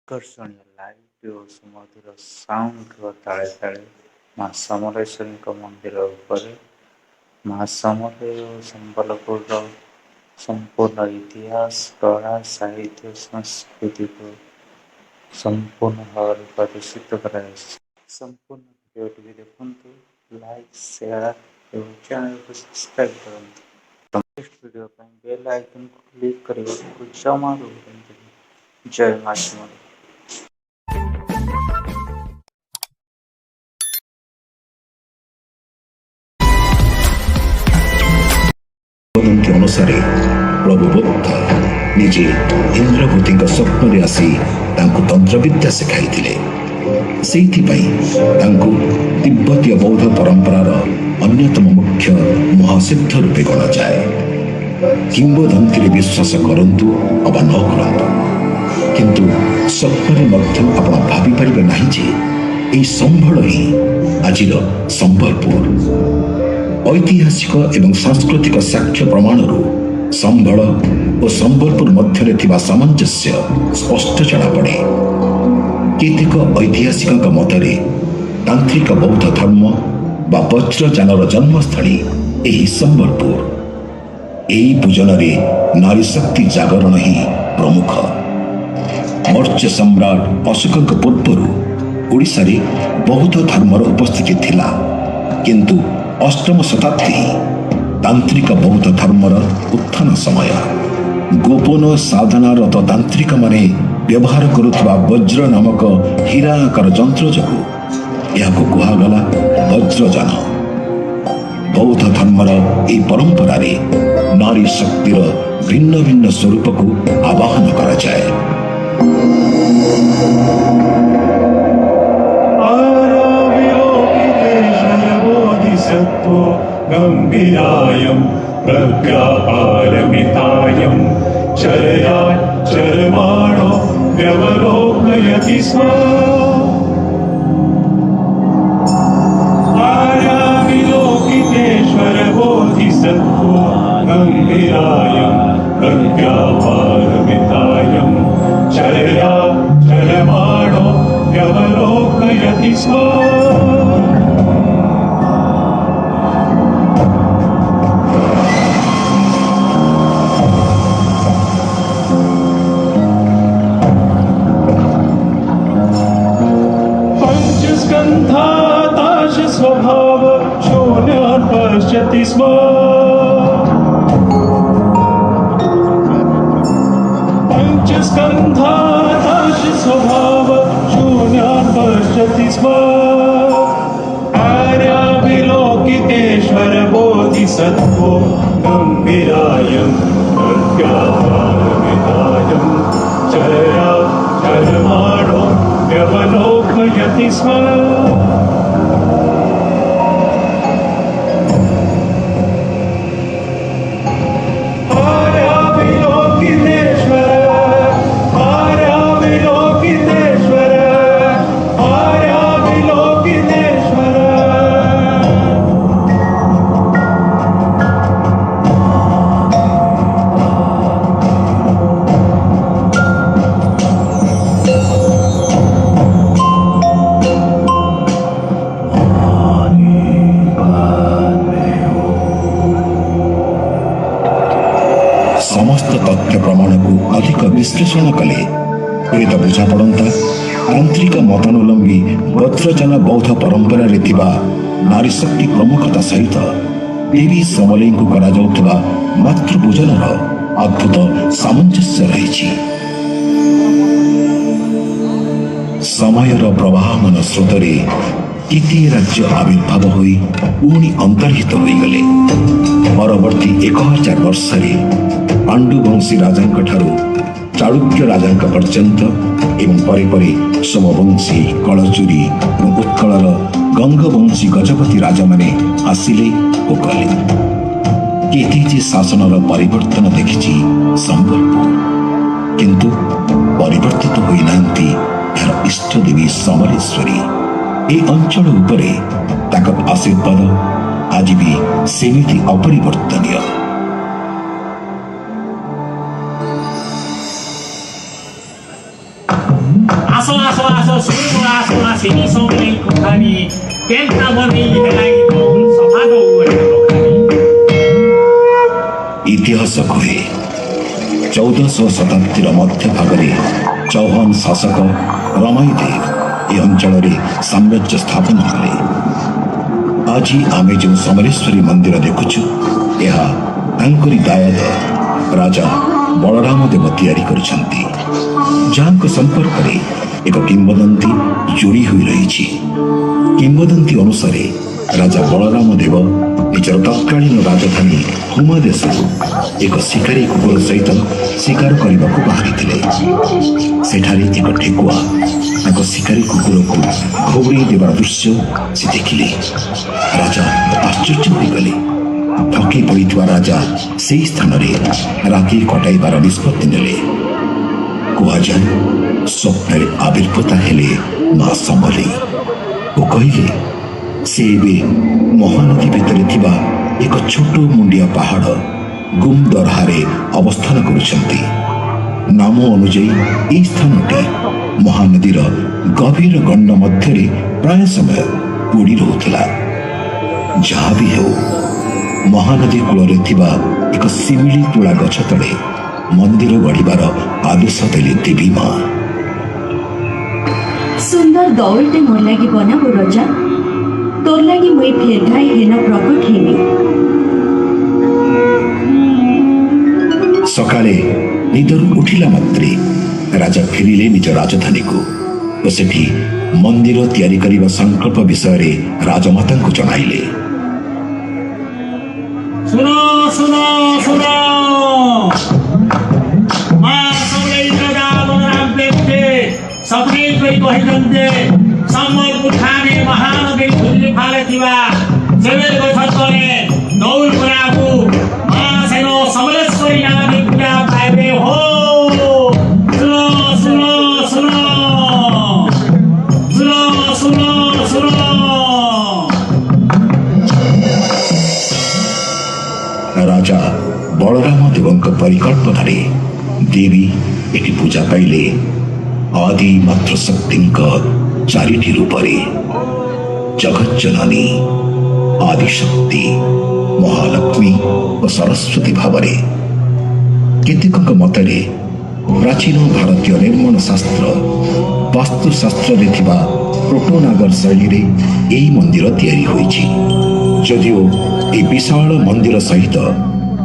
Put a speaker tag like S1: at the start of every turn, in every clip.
S1: ଆକର୍ଷଣୀୟ ଲାଇଟ୍ ଓ ସୁମଧୁର ସାଉଣ୍ଡର ତାଳେ ତାଳେ ମା ସମଲେଶ୍ୱରୀଙ୍କ ମନ୍ଦିର ଉପରେ ମା ସମଲେଇ ଓ ସମ୍ବଲପୁରର ସମ୍ପୂର୍ଣ୍ଣ ଇତିହାସ, କଳା, ସାହିତ୍ୟ, ସଂସ୍କୃତିକୁ ସମ୍ପୂର୍ଣ୍ଣ ଭାବରେ ପ୍ରଦର୍ଶିତ କରାଯାଇଛି। ସମ୍ପୂର୍ଣ୍ଣ ଭିଡ଼ିଓଟିକୁ ଦେଖନ୍ତୁ, ଲାଇକ୍, ସେୟାର ଏବଂ ଚ୍ୟାନେଲକୁ ସବସ୍କ୍ରାଇବ୍ କରନ୍ତୁ। ନେକ୍ସଟ ଭିଡ଼ିଓ ପାଇଁ ବେଲ୍ ଆଇକନକୁ କ୍ଲିକ୍ କରିବାକୁ ଜମାରୁ ଭୁଲନ୍ତୁନି। ଜୟ ମା ସମଲେଇ।
S2: କିମ୍ବଦନ୍ତୀ ଅନୁସାରେ ପ୍ରଭୁ ବୁଦ୍ଧ ନିଜେ ଇନ୍ଦ୍ରଭୂତିଙ୍କ ସ୍ୱପ୍ନରେ ଆସି ତାଙ୍କୁ ତନ୍ତ୍ରବିଦ୍ୟା ଶିଖାଇଥିଲେ। ସେଇଥିପାଇଁ ତାଙ୍କୁ ତିବ୍ବତୀୟ ବୌଦ୍ଧ ପରମ୍ପରାର ଅନ୍ୟତମ ମୁଖ୍ୟ ମହାସିଦ୍ଧ ରୂପେ ଗଣାଯାଏ। କିମ୍ବଦନ୍ତୀରେ ବିଶ୍ୱାସ କରନ୍ତୁ ଅବା ନ କରନ୍ତୁ, କିନ୍ତୁ ସ୍ୱପ୍ନରେ ମଧ୍ୟ ଆପଣ ଭାବିପାରିବେ ନାହିଁ ଯେ ଏହି ସମ୍ବଳ ହିଁ ଆଜିର ସମ୍ବଲପୁର। ଐତିହାସିକ ଏବଂ ସାଂସ୍କୃତିକ ସାକ୍ଷ୍ୟ ପ୍ରମାଣରୁ ସମ୍ବଳ ଓ ସମ୍ବଲପୁର ମଧ୍ୟରେ ଥିବା ସାମଞ୍ଜସ୍ୟ ସ୍ପଷ୍ଟ ଜଣାପଡ଼େ। କେତେକ ଐତିହାସିକଙ୍କ ମତରେ ତାନ୍ତ୍ରିକ ବୌଦ୍ଧ ଧର୍ମ ବା ବଜ୍ରଯାନର ଜନ୍ମସ୍ଥଳୀ ଏହି ସମ୍ବଲପୁର। ଏହି ପୂଜନରେ ନାରୀ ଶକ୍ତି ଜାଗରଣ ହିଁ ପ୍ରମୁଖ। ମୌର୍ଯ୍ୟ ସମ୍ରାଟ ଅଶୋକଙ୍କ ପୂର୍ବରୁ ଓଡ଼ିଶାରେ ବୌଦ୍ଧ ଧର୍ମର ଉପସ୍ଥିତି ଥିଲା, କିନ୍ତୁ ଅଷ୍ଟମ ଶତାବ୍ଦୀ ତାନ୍ତ୍ରିକ ବୌଦ୍ଧ ଧର୍ମର ଉତ୍ଥାନ ସମୟ। ଗୋପନ ସାଧନାରତ ତାନ୍ତ୍ରିକମାନେ ବ୍ୟବହାର କରୁଥିବା ବଜ୍ର ନାମକ ହୀରା ଆକାର ଯନ୍ତ୍ର ଯୋଗୁଁ ଏହାକୁ କୁହାଗଲା ବଜ୍ରଯାନ। ବୌଦ୍ଧ ଧର୍ମର ଏହି ପରମ୍ପରାରେ ନାରୀ ଶକ୍ତିର ଭିନ୍ନ ଭିନ୍ନ ସ୍ୱରୂପକୁ ଆବାହନ କରାଯାଏ।
S3: गम्भीरायं प्रज्ञापारमितायं चरया चरमाणो व्यवलोकयति स्म। आर्याविलोकितेश्वर बोधिसत्त्वो गम्भीरायं प्रज्ञापारमितायं चरया चरमाणो व्यवलोकयति स्म। स्कन्धाताश स्वभाव शून्यान् पश्यति स्म। पञ्चस्कन्धाताश स्वभाव शून्यान् पश्यति स्म। आर्याविलोकितेश्वर बोधिसत्त्वो गम्भीरायं प्रज्ञापारमितायं चरया चरमाणो व्यवलोकयति स्म।
S2: ସମସ୍ତ ତଥ୍ୟ ପ୍ରମାଣକୁ ଅଧିକ ବିଶ୍ଳେଷଣ କଲେ ହୁଏତ ବୁଝାପଡ଼ନ୍ତା ତାନ୍ତ୍ରିକ ମତାନୁଲମ୍ବୀ ବଜ୍ରଯାନ ବୌଦ୍ଧ ପରମ୍ପରାରେ ଥିବା ନାରୀ ଶକ୍ତି ପ୍ରମୁଖତା ସହିତ ଦେବୀ ସମଲେଇଙ୍କୁ କରାଯାଉଥିବା ମାତୃପୂଜନର ଅଦ୍ଭୁତ ସାମଞ୍ଜସ୍ୟ ରହିଛି। ସମୟର ପ୍ରବାହମାନ ସ୍ରୋତରେ କେତେ ରାଜ୍ୟ ଆବିର୍ଭାବ ହୋଇ ପୁଣି ଅନ୍ତର୍ହିତ ହୋଇଗଲେ। ପରବର୍ତ୍ତୀ 1000 ବର୍ଷରେ ପାଣ୍ଡୁବଂଶୀ ରାଜାଙ୍କ ଠାରୁ ଚାଳୁକ୍ୟ ରାଜାଙ୍କ ପର୍ଯ୍ୟନ୍ତ ଏବଂ ପରେ ପରେ ସୋମବଂଶୀ, କଳଚୁରୀ ଏବଂ ଉତ୍କଳର ଗଙ୍ଗବଂଶୀ ଗଜପତି ରାଜାମାନେ ଆସିଲେ ଓ ଗଲେ। କେତେ ଯେ ଶାସନର ପରିବର୍ତ୍ତନ ଦେଖିଛି ସମ୍ବଲପୁର, କିନ୍ତୁ ପରିବର୍ତ୍ତିତ ହୋଇନାହାନ୍ତି ଏହାର ଇଷ୍ଟଦେବୀ ସମଲେଶ୍ୱରୀ। এই অঞ্চল উপরে তাଙ୍କର আশীর্বাদ ଆଜି ବି ସେମିତି ଅପରିବର୍ତ୍ତନୀୟ।
S4: आसो आसो आसो सुरु आसो आसिनी सोमले कुखानी तेलका बनै हेलाई हुन सफा दो लोखानी।
S2: इतिहास कहे 1400 शताब्दीर मध्य भागरे चौहान शासक रमाईदेव ए अंचल साम्राज्य स्थापन कले। आज आम जो समलेश्वरी मंदिर देखुचु यह तांकरी दायाद राजा बलराम देव तैयारी करिसंती, जहां संपर्क में एक किंवदंती जोड़ी हुई रही। किंवदंती अनुसार राजा बलराम देव निजर तत्कालीन राजधानी हुमादेश एक शिकारी कुकुर सहित शिकार करने को बाहरी सेठारे एक ठेकुआ शिकारी कुकुर को घोड़े देवार दृश्य से देखिले। राजा आश्चर्य हो गले। थकी पड़ा राजा से स्थान राति कटाइबार निष्पत्ति नेले। कहुए स्वप्न आविर्भूता हेले मां समले और कहले से महानदी भितर एक छोट मुंडिया पहाड़ गुम दरहारे अवस्थान करुछंती। नाम अनुजाई यह स्थानटी महानदीर गभीर गंड मध्य प्राय समय बुड़ी रोला। जहाँ भी हो महानदी कूल एक सिमिली तुला गछ तले मंदिर गढ़िबार आदेश देले देवी मां।
S5: सुंदर दौड़ते मोर लगी बनाबो रजा, तोर लगी मुई फेरघाई हेन प्रकट हेमी।
S2: सकाले निदर उठिला मात्रे राजा फेरिले निज राजधानी को और सेठी मंदिर तैयारी करिबा संकल्प विषय रे राजमाता को जणाइले।
S4: सुनो सुनो सुनो मां सबले राजा बलराम देवते सबले कोई कहिदन्ते सम्बलपुर थाने महानदी खुल्ली फाले थिबा जेबेर गछ तले दौल पुराबु मां सेनो समलेश्वरी नामनी पूजा पाइबे हो। सुनो सुनो सुनो सुनो सुनो सुनो।
S2: राजा बलराम देवों परिकल्पन देवी एटी पूजा पाइले। आदि मात्र शक्ति चारिटी रूपरे जगत जननी आदिशक्ति महालक्ष्मी और सरस्वती भावरे। केतेक मतरे प्राचीन भारतीय निर्माण शास्त्र वास्तुशास्त्र प्रोटोनागर शैली रे यही मंदिर तैयारी होइछि। जदिओ ए विशाल मंदिर सहित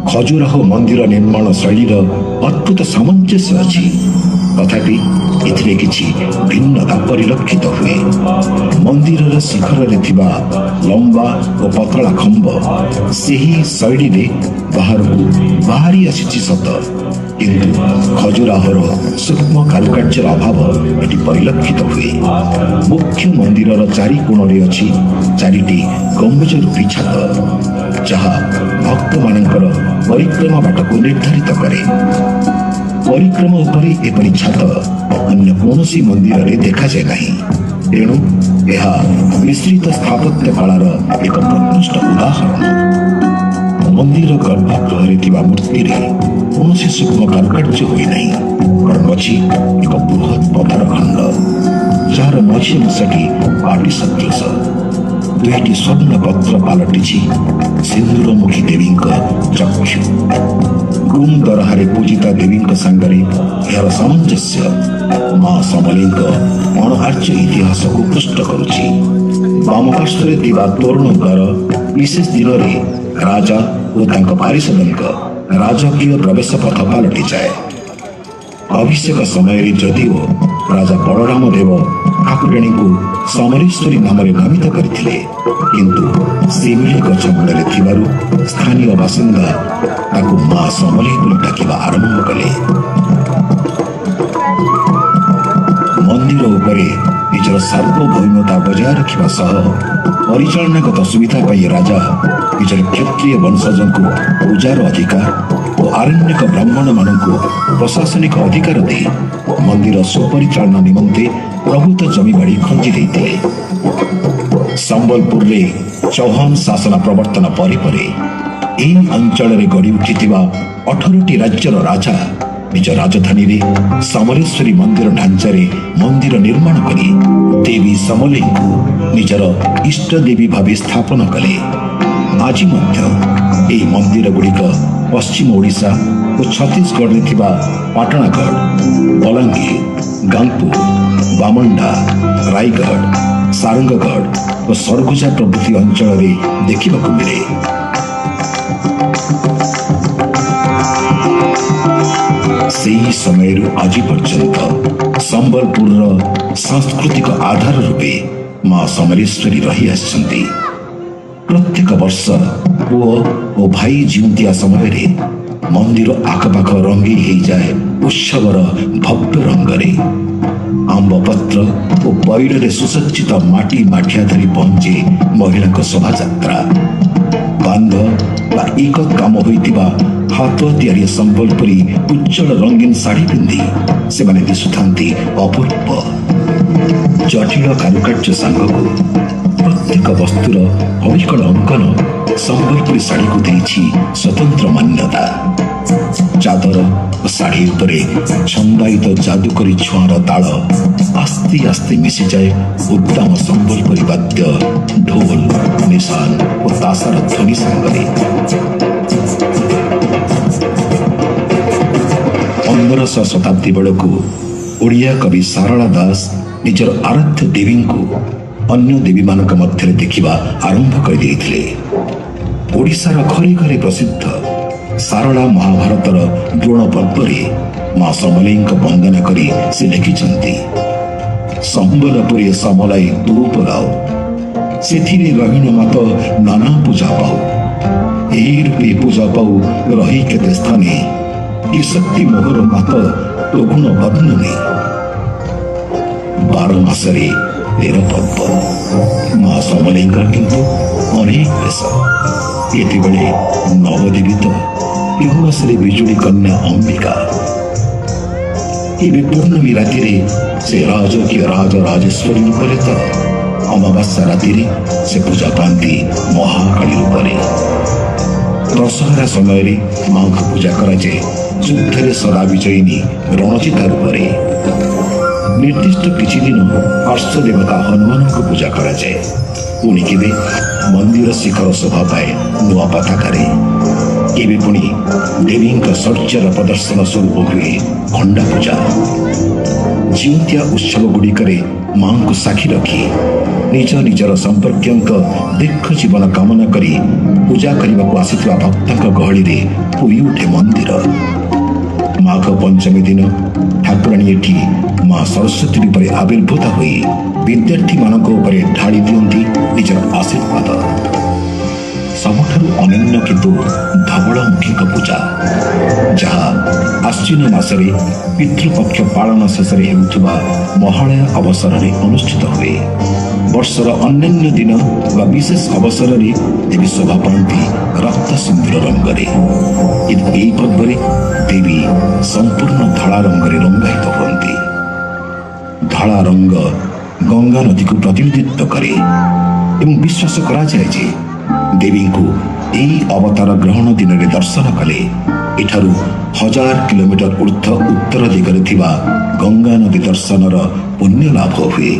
S2: खजुराहो मंदिर निर्माण शैलीर अद्भुत सामंजस्य अछि, तथापि एथिरे किछि भिन्नता परिलक्षित हुए। मंदिर शिखर लंबा और पतला खंब सही शैली रे बाहरी आसी सत, किंतु खजुराहोर सूक्ष्म कारुकार्यर अभाव एटी परिलक्षित हुए। मुख्य मंदिर चारि कोण रे अछि चारिटी गंबुज रूपी छात, जहाँ भक्त मानकर परिक्रमा बाट को निर्धारित करे। परिक्रमा उपरि एपरि छात अन्य कौनसी मंदिर रे देखा जाए नहीं, तेणु यह मिश्रित स्थापत्य कलार एक प्रकृष्ट उदाहरण। मंदिर गर्भगृह मूर्ति कौन सूक्ष्म कारुकार्य हुई नहीं, बरं अच्छी एक बृहत पथर खंड जार मझी अंशटी पाटी सदृश। दुईटी स्वर्ण पत्र पालटि सिंदूरमुखी देवी चक्षु। गुम दरहारे पूजिता देवी सांगरे यार सामंजस्य मां समले अणआर्य इतिहास को पुष्ट करुछि। वाम पार्श्व तोरण द्वार विशेष दिन में राजा और पारिषद राजकीय प्रवेश पथ पालटि जाए। अभिषेक समय जदिओ राजा बलराम देव ठाकुराणी को समलेश्वरी नाम नामित करथिले, किंतु सिमिली गछ मूल स्थानीय बासिंदा ताकू मां समले डाकिबा आरंभ कले। मंदिर उपरे निजर सार्वभौमता बजाय रखा सह परिचालनागत सुविधा पाई राजा निजर क्षत्रिय वंशज को पूजार अधिकार और आरण्यक ब्राह्मण मान प्रशासनिक अधिकार दे मंदिर सुपरिचालना निमंते प्रभुत जमीबाड़ी खंजी देते। संबलपुर रे चौहान शासन प्रवर्तन परे परे एही अंचल रे गढ़ी उठिथिबा 18टी राज्यर राजा निज राजधानी रे समलेश्वरी मंदिर ढांचारे मंदिर निर्माण करी देवी समलेई को निजर इष्ट देवी भावे स्थापन कले। आज मध्य एही मंदिर गुड़िक पश्चिम ओडिशा और छत्तीसगढ़ में थिबा पाटणागढ़, बलांगीर, गांगपुर, बामंडा, रायगढ़, सारंगगढ़ और सरगुजा प्रभृति अंचल में देखा मिले। सेही समय आज पर्यंत संबलपुर सांस्कृतिक आधार रूपे मां समलेश्वरी रही आछंती। प्रत्येक वर्ष पुओ और भाई जिउंतिया समय रे मंदिर आखपाख रंगी हो जाए उत्सवर भव्य रंगरे। आंब पत्र और बैर सुसज्जित माटी माठिया धरी पहुंचे महिला शोभा यात्रा। बांध बा इकत काम होइतिबा हाथ तैयारी संबलपुरी उज्जवल रंगीन साड़ी पिंधि से माने दिशुथांती अपूर्व। जटिल कारुकार्य सांगको प्रत्येक वस्तुर अविकल अंकन संबलपुरी साड़ी को देछि स्वतंत्र मान्यता। चादर और साड़ी उपरे छंदायित जादुकरी छुआर ताल आस्ते आस्ते मिशि जाए उद्दाम संबलपुरी वाद्य ढोल, निशान और तासार ध्वनि संगरे। 1500 शताब्दी बेलू ओडिया कवि सारला दास निजर आराध्य देवी को अन्य देवी मानक मध्य देखा आरंभ कर देइथिले। ओडिशार घरे घरे प्रसिद्ध सारला महाभारतर द्रोण पर्वरे मां समलेई वंदना करी से लिखिछंती, संबलपुरी समलाई दूप गाओ सेथिरे रहीन मत नाना पूजा पाऊ। एही रूपे पूजा पाऊ रही केते स्थाने कि शक्ति मोहर मत लघुन वर्णने। 12 मासरे 13 पर्व मां समलेई किंतु अनेक बेश। ये बेले नवदेवी तो युवसरे बिजुली कन्या अंबिका। ये पूर्णमी राति से राजकीय राज राजेश्वरी रूपरे तो अमावास्या राति से पूजा पाती महाकाली रूपरे। दशहरा समय मां को पूजा कराए युद्ध सदा विजयिनी रणजिता रूपरे। निर्दिष्ट किछि दिन पार्श्व देवता हनुमान को पूजा कराए। पुणी केबे मंदिर शिखर शोभा पाए नुआ पताकारे। केबे पुणी देवी शौर्यर प्रदर्शन स्वरूप हुए खंडा पूजा। जिउंतिया उत्सव गुड़िकरे मां को साक्षी रखी निज निजर संपर्क दीर्घ जीवन कामना करी पूजा करने को आसीथिबा भक्तों गहली रे पूरी उठे मंदिर। माघ पंचमी दिन ठाकुराणी एठी मां सरस्वती रूपे आविर्भूत हुई विद्यार्थी मानक उपरे ढाड़ी दियंती निजर आशीर्वाद। सबुठारु अनन्य किंतु धवलमुखी पूजा जहाँ आश्विन मासरे पितृपक्ष पालन शेष होउथुबा महालय अवसर में अनुष्ठित हुए। वर्षर अन्य दिन व विशेष अवसर में देवी शोभा पाती रक्त सिंदूर रंगरे। यही पर्व देवी संपूर्ण धड़ा रंगरे रंगायित होती। धड़ा रंग गंगा नदी को प्रतिनिधित्व करे एवं विश्वास करा जाए जे देवी को यही अवतार ग्रहण दिन में दर्शन कले एठारू 1000 किलोमीटर ऊर्ध्व उत्तर दिगरे थिबा गंगा नदी दर्शनर पुण्य लाभ हुए।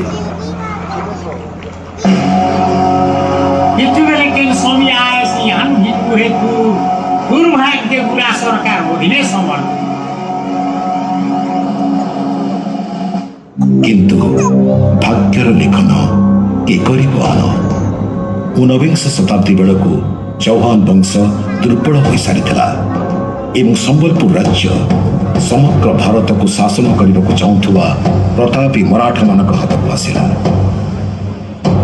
S4: स्वामी आए हम हिंदू हेतु दुर्भाग्य पूरा सरकार मोदी समर्थ।
S2: किंतु भाग्यर लेखन के करिब आन। 19 शताब्दी बेलू चौहान वंश दुर्बल हो सारिथिला एवं संबलपुर राज्य समग्र भारत को शासन करने को चाहूथुवा प्रतापी मराठा मानक हाथ को आसिला।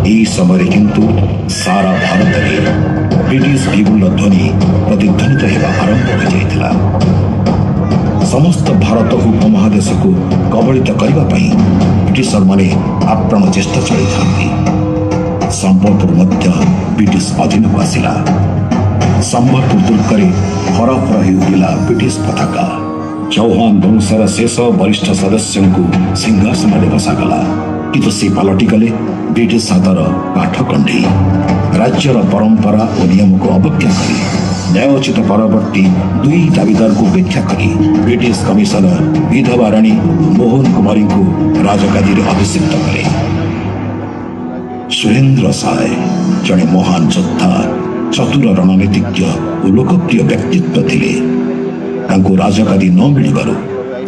S2: यही समय किंतु सारा भारत में ब्रिटिश विपुल ध्वनि प्रतिध्वनित होगा आरंभ हो जाइथिला। समस्त भारत उपमहादेश को कबलित करने ब्रिटिशर माने आप्राण चेष्टा चलाई। संबलपुर मध्य ब्रिटिश अधीन को आसिला। संबलपुर दुर्गरे हरफर होउथिला ब्रिटिश पताका। चौहान वंशर शेष वरिष्ठ सदस्य को सिंहासन में बसागला किंतु से पलटि गले ब्रिटिश हाथर काठ कंडे। राज्यर परंपरा और नियम को अवज्ञा कर न्यायोचित परवर्ती दुई दाबीदार को उपेक्षा करी ब्रिटिश कमिशनर विधवा राणी मोहन कुमारी को राजगादी अभिषिक्त करे। सुरेंद्र साय जड़े महान योद्धा चतुर रणनीतिज्ञ और लोकप्रिय व्यक्तित्व थिले। तांको राजगादी न मिलिबारु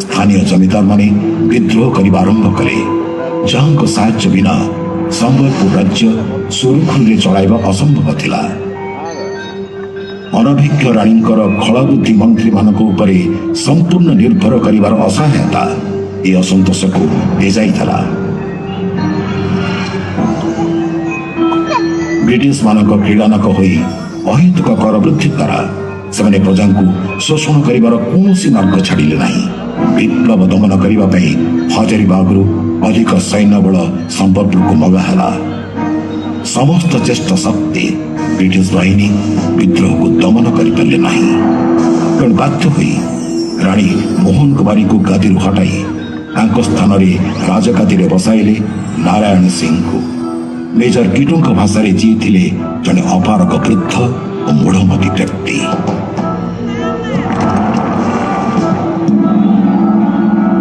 S2: स्थानीय जमीदार माने विद्रोह करने आरंभ कले, जहां साहाय्य बिना संबलपुर राज्य सुरुखुरुरे चलाइबा असंभव थिला। अनभिज्ञ राणींकर खलबुद्धि मंत्री मानक उपरे संपूर्ण निर्भर करिवार असहायता ए असंतोष को तेजाइथला। ब्रिटिश मानक क्रीड़ानक होई अहेतुक कर वृद्धि द्वारा सेमाने प्रजा को शोषण करिवार कौनसी मार्ग छाड़िले नाही। विप्लव दमन करिबा पई हजारीबागरु अधिक सैन्य बल संबलपुर को मगाहेला। समस्त चेष्टा शक्ति ब्रिटिश बाहिनी विद्रोह को दमन करिपारे नाही। तेणु बाध्य होई राणी मोहन कुमारी को गादी हटाई तांको स्थान रे राजगादी रे बसाइले नारायण सिंह को। मेजर कीटों भाषा रे जी थिले जने अपारक वृद्ध और मूढ़मती व्यक्ति।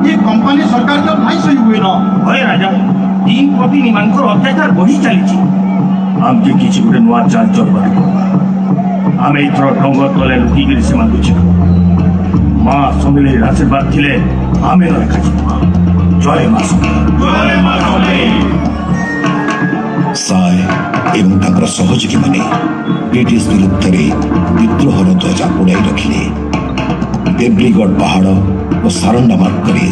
S6: ये कंपनी सरकार जब नहीं सही हुए ना
S4: भय राजा दिन प्रतिदिन मानकर अत्याचार बढ़ी चली।
S3: आमके किसी गोटे नुआ चाल चलबार आम एथर डंगर तले लुकिक से माँ समलेर आशीर्वाद थिले आमे रखा। जय माँ
S2: साय एवं तांकर सहयोगी माने ब्रिटिश विरुद्ध रे विद्रोहर ध्वजा उड़ाई रखिले। देवलीगढ़ पहाड़ और सारंडा मार्ग रे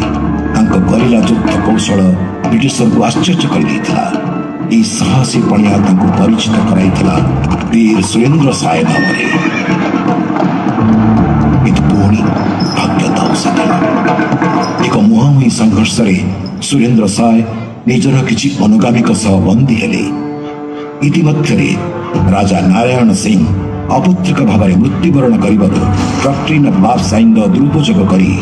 S2: तांको गरिला युद्ध कौशल ब्रिटिशर को आश्चर्य कर देथिला। ई साहसी पणिया तांको परिचित कराइथिला वीर सुरेंद्र साय नामरे। इत पुणी भाग्य दाउसला एक मुहांमुही संघर्ष रे सुरेंद्र साय निजर किछि अनुगामीक सह बंदी हेले। इतिमध्यरे राजा नारायण सिंह अपुत्रिक भाव मृत्युवरण करिबारु डॉक्ट्रिन ऑफ लाफ साइन दुरुपयोग करी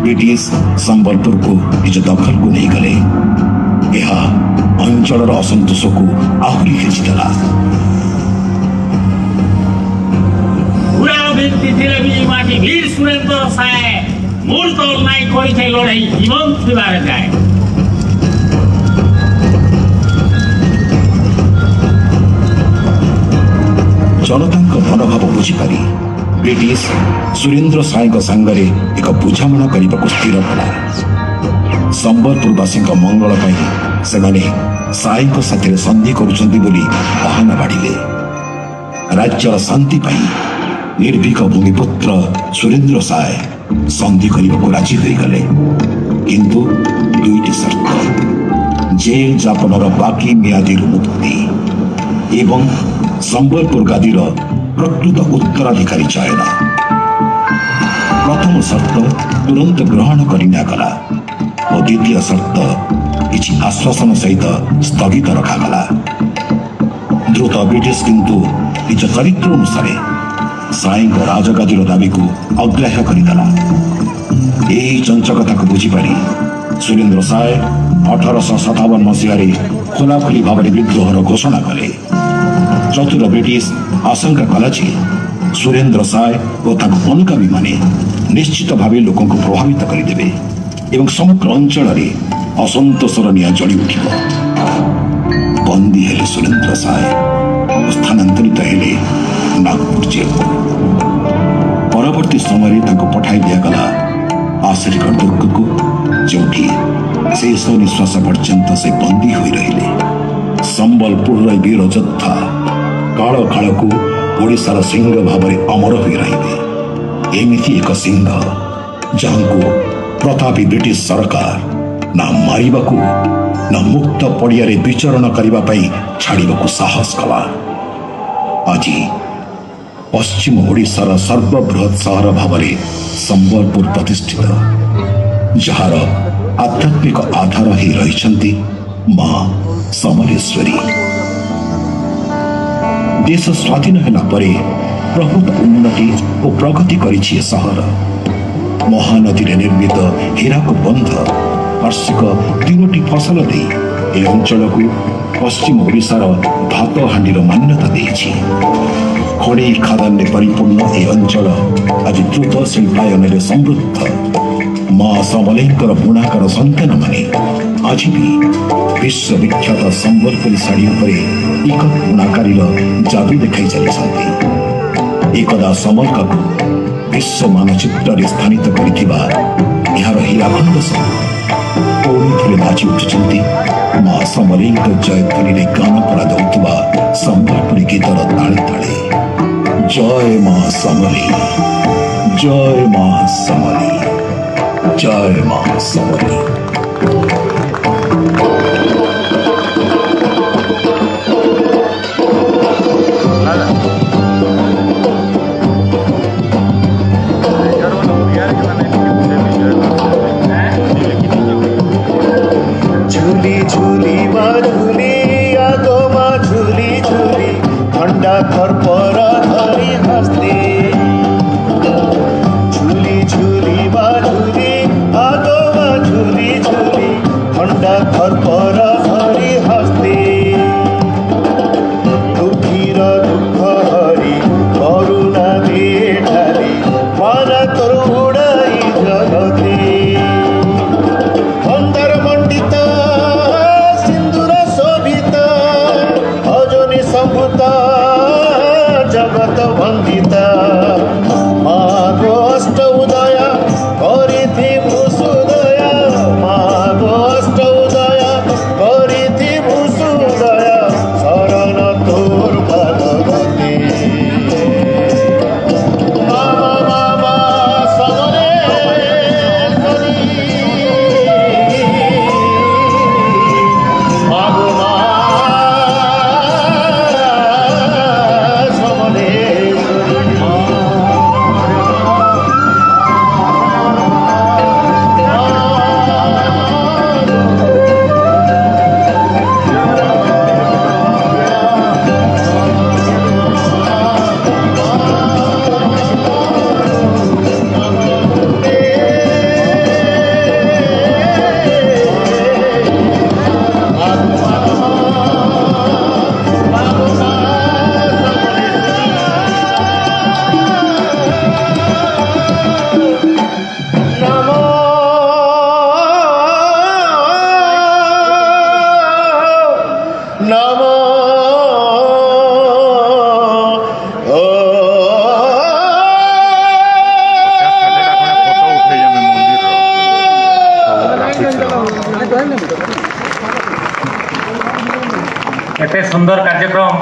S2: ब्रिटिश संबलपुर को निज दखल को नहीं गले। यह अंचल असंतोष को आहरी खेचिदेला।
S4: वीर सुरेंद्र साय मूल तौर नाई कोई लड़ाई जीवन थिबार जाए।
S2: जनता मनोभाव बुझीपारी ब्रिटिश सुरेंद्र साय सांगरे एक बुझामणा करने को स्थिर कला। संबलपुरवासी मंगल से साय साथी संधि करुछंती बोली बहाना बाढ़िले। राज्यर शांति निर्भीक भूमिपुत्र सुरेंद्र साय संधि करने को राजी हो गले, किंतु दुईटी शर्त जेल जापनर बाकी मियादी मुक्ति एवं संबलपुर गादीर प्रकृत उत्तराधिकारी चयन। प्रथम शर्त तुरंत ग्रहण करनियागला और द्वितीय शर्त किछि आश्वासन सहित स्थगित रखागला। द्रुत ब्रिटिश किंतु निज चरित्र अनुसार साई राजगादीर दाबी को अग्राह्य करदेला। यही चंचकता को बुझीपारी सुरेंद्र साय 1857 मसीह खोलाखोली भाव विद्रोहर घोषणा कले। चतुर ब्रिटिश आशंका कला जे सुरेंद्र साय और अनुगामी माने निश्चित भाव लोकों को प्रभावित करदेवे एवं समग्र अंचल असंतोषर निया जड़ी उठिब। बंदी हेले सुरेंद्र साय स्थानांतरित हेले नागपुर जेल। परवर्ती समय पठाई दिगला आश्रीगढ़ दुर्ग को, जोठी शेष निश्वास पर्यंत से बंदी हो रहिले। संबलपुर वीर योद्धा काल काल को ओडिशार सिंह भाव में अमर हो रही। एमती एक सिंह जहां को प्रतापी ब्रिटिश सरकार ना मारिबाकू ना मुक्त पड़िया विचरण करने छाड़िबाकू साहस कला। आज पश्चिम ओडिशार सर्वबृहत सहर भाव में संबलपुर प्रतिष्ठित, जार आध्यात्मिक आधार ही रही मां समलेश्वरी। देश स्वाधीन होगा परे प्रभुत उन्नति और प्रगति करिछि सहर। महानदी निर्मित हीराको बंध वार्षिक 3टी फसल दे अंचल को पश्चिम ओडिशार धात हांडीर मान्यता देछि। ଖଣି ଖାଦାନରେ ପରିପୂର୍ଣ୍ଣ ଏ ଅଞ୍ଚଳ ଆଜି ଦ୍ରୁତ ଶିଳ୍ପାୟନରେ ସମୃଦ୍ଧ। ମା ସମଲେଇଙ୍କର ବୁଣାକାର ସନ୍ତାନମାନେ ଆଜି ବି ବିଶ୍ୱବିଖ୍ୟାତ ସମ୍ବଲପୁରୀ ଶାଢ଼ୀ ଉପରେ ଇକତ ବୁଣାକାରୀର ଯାଦୁ ଦେଖାଇ ଚାଲିଛନ୍ତି। ଏକଦା ସମଲକାକୁ ବିଶ୍ୱ ମାନଚିତ୍ରରେ ସ୍ଥାନିତ କରିଥିବା ଏହାର ହୀରାଖଣ୍ଡ ସବୁ ପୁଣି ଥରେ ନାଚି ଉଠୁଛନ୍ତି ମା ସମଲେଇଙ୍କ ଜୟଧ୍ୱନିରେ ଗାନ କରାଯାଉଥିବା ସମ୍ବଲପୁରୀ ଗୀତର ତାଳେ ତାଳେ। ଜୟ ମା ସମଲେଇ, ଜୟ ମା ସମଲେଇ, ଜୟ ମା ସମଲେଇ।
S7: झूली झूली मा झूली आगो मा झूली झूली ठंडा घर पर धरी हंसते। झूली झूली मा झूली आगो मा झूली झूली ठंडा घर पर धरी हंसते। दुखीर दुख हरी करुणा दे ढाली माना तोर उड़ाई जगते। अंदर मंडित सिंदूर शोभित अजनी संभूत जगत वंदिता। मागो अष्ट उदय करिथि भूसुदय, मागो अष्ट उदय करिथि भूसुदय शरण तोर पादगते। मामा मामा समलेश्वरी मागो मा नमो
S4: एते सुंदर कार्यक्रम